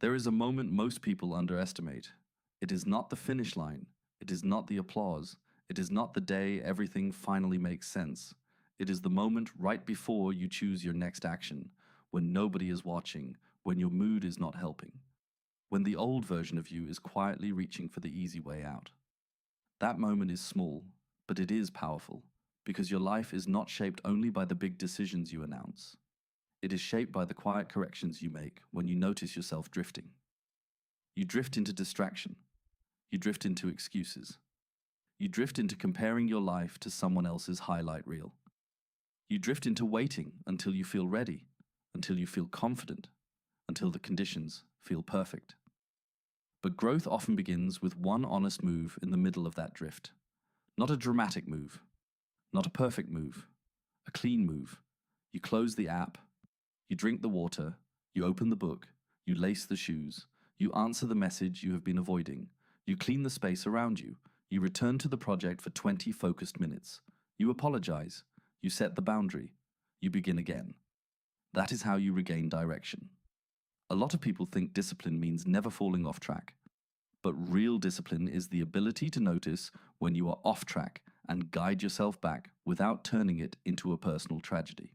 There is a moment most people underestimate. It is not the finish line. It is not the applause. It is not the day everything finally makes sense. It is the moment right before you choose your next action, when nobody is watching, when your mood is not helping, when the old version of you is quietly reaching for the easy way out. That moment is small, but it is powerful, because your life is not shaped only by the big decisions you announce. It is shaped by the quiet corrections you make when you notice yourself drifting. You drift into distraction. You drift into excuses. You drift into comparing your life to someone else's highlight reel. You drift into waiting until you feel ready, until you feel confident, until the conditions feel perfect. But growth often begins with one honest move in the middle of that drift. Not a dramatic move, not a perfect move, a clean move. You close the app, you drink the water, you open the book, you lace the shoes, you answer the message you have been avoiding, you clean the space around you, you return to the project for 20 focused minutes, you apologize, you set the boundary, you begin again. That is how you regain direction. A lot of people think discipline means never falling off track. But real discipline is the ability to notice when you are off track and guide yourself back without turning it into a personal tragedy.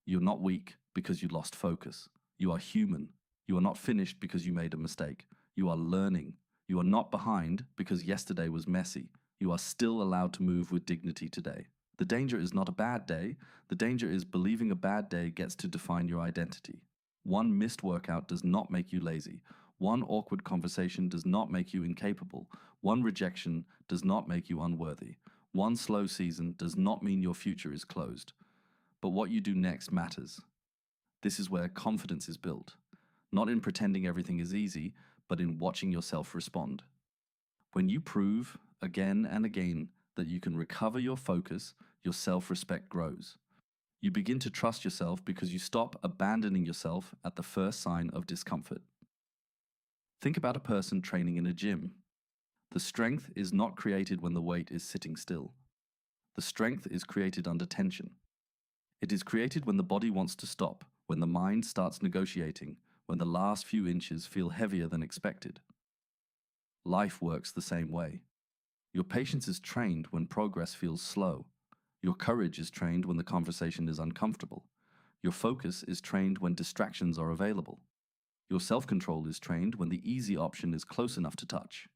You're not weak because you lost focus. You are human. You are not finished because you made a mistake. You are learning. You are not behind because yesterday was messy. You are still allowed to move with dignity today. The danger is not a bad day. The danger is believing a bad day gets to define your identity. One missed workout does not make you lazy. One awkward conversation does not make you incapable. One rejection does not make you unworthy. One slow season does not mean your future is closed. But what you do next matters. This is where confidence is built. Not in pretending everything is easy, but in watching yourself respond. When you prove, again and again, that you can recover your focus, your self-respect grows. You begin to trust yourself because you stop abandoning yourself at the first sign of discomfort. Think about a person training in a gym. The strength is not created when the weight is sitting still. The strength is created under tension. It is created when the body wants to stop, when the mind starts negotiating, when the last few inches feel heavier than expected. Life works the same way. Your patience is trained when progress feels slow. Your courage is trained when the conversation is uncomfortable. Your focus is trained when distractions are available. Your self-control is trained when the easy option is close enough to touch.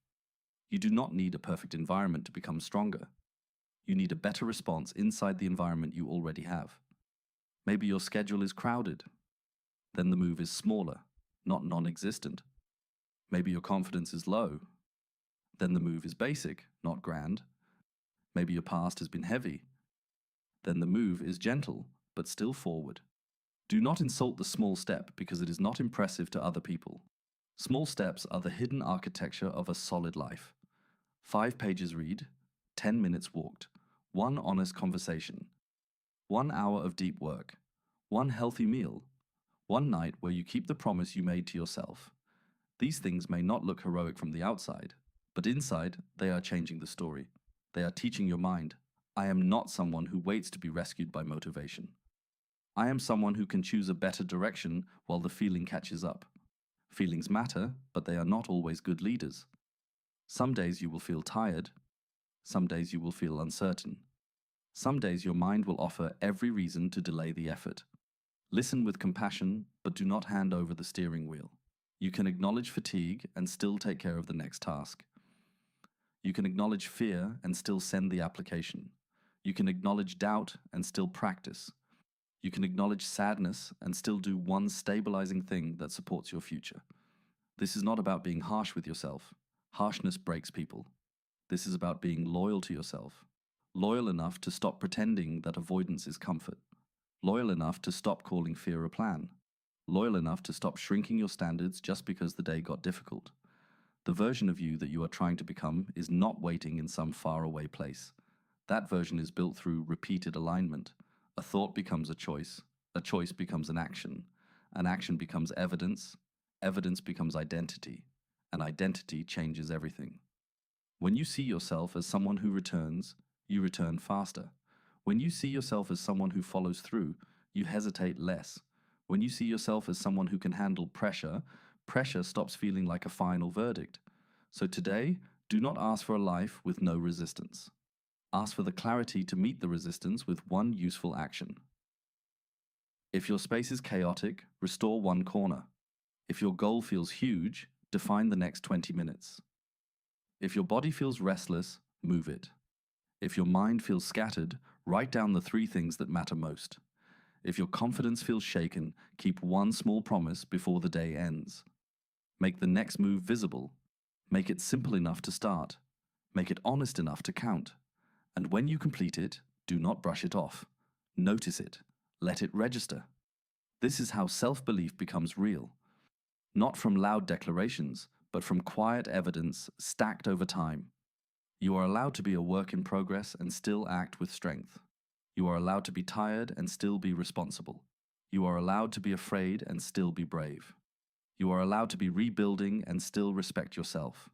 You do not need a perfect environment to become stronger. You need a better response inside the environment you already have. Maybe your schedule is crowded. Then the move is smaller, not non-existent. Maybe your confidence is low. Then the move is basic, not grand. Maybe your past has been heavy. Then the move is gentle, but still forward. Do not insult the small step because it is not impressive to other people. Small steps are the hidden architecture of a solid life. 5 pages read, 10 minutes walked, 1 honest conversation, 1 hour of deep work, 1 healthy meal, 1 night where you keep the promise you made to yourself. These things may not look heroic from the outside, but inside they are changing the story. They are teaching your mind, I am not someone who waits to be rescued by motivation. I am someone who can choose a better direction while the feeling catches up. Feelings matter, but they are not always good leaders. Some days you will feel tired. Some days you will feel uncertain. Some days your mind will offer every reason to delay the effort. Listen with compassion, but do not hand over the steering wheel. You can acknowledge fatigue and still take care of the next task. You can acknowledge fear and still send the application. You can acknowledge doubt and still practice. You can acknowledge sadness and still do one stabilizing thing that supports your future. This is not about being harsh with yourself. Harshness breaks people. This is about being loyal to yourself. Loyal enough to stop pretending that avoidance is comfort. Loyal enough to stop calling fear a plan. Loyal enough to stop shrinking your standards just because the day got difficult. The version of you that you are trying to become is not waiting in some faraway place. That version is built through repeated alignment. A thought becomes a choice becomes an action becomes evidence becomes identity, and identity changes everything. When you see yourself as someone who returns, you return faster. When you see yourself as someone who follows through, you hesitate less. When you see yourself as someone who can handle pressure, pressure stops feeling like a final verdict. So today, do not ask for a life with no resistance. Ask for the clarity to meet the resistance with one useful action. If your space is chaotic, restore one corner. If your goal feels huge, define the next 20 minutes. If your body feels restless, move it. If your mind feels scattered, write down the 3 things that matter most. If your confidence feels shaken, keep one small promise before the day ends. Make the next move visible. Make it simple enough to start. Make it honest enough to count. And when you complete it, do not brush it off. Notice it. Let it register. This is how self-belief becomes real. Not from loud declarations, but from quiet evidence stacked over time. You are allowed to be a work in progress and still act with strength. You are allowed to be tired and still be responsible. You are allowed to be afraid and still be brave. You are allowed to be rebuilding and still respect yourself.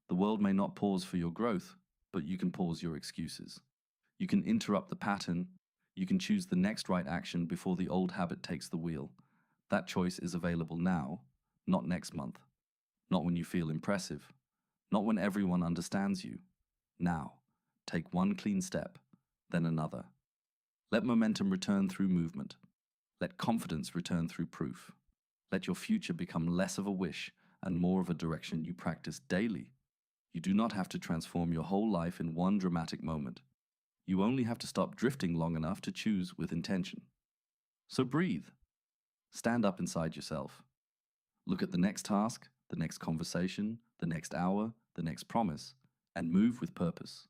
The world may not pause for your growth, but you can pause your excuses. You can interrupt the pattern. You can choose the next right action before the old habit takes the wheel. That choice is available now, not next month. Not when you feel impressive. Not when everyone understands you. Now, take one clean step, then another. Let momentum return through movement. Let confidence return through proof. Let your future become less of a wish and more of a direction you practice daily. You do not have to transform your whole life in one dramatic moment. You only have to stop drifting long enough to choose with intention. So breathe. Stand up inside yourself. Look at the next task, the next conversation, the next hour, the next promise, and move with purpose.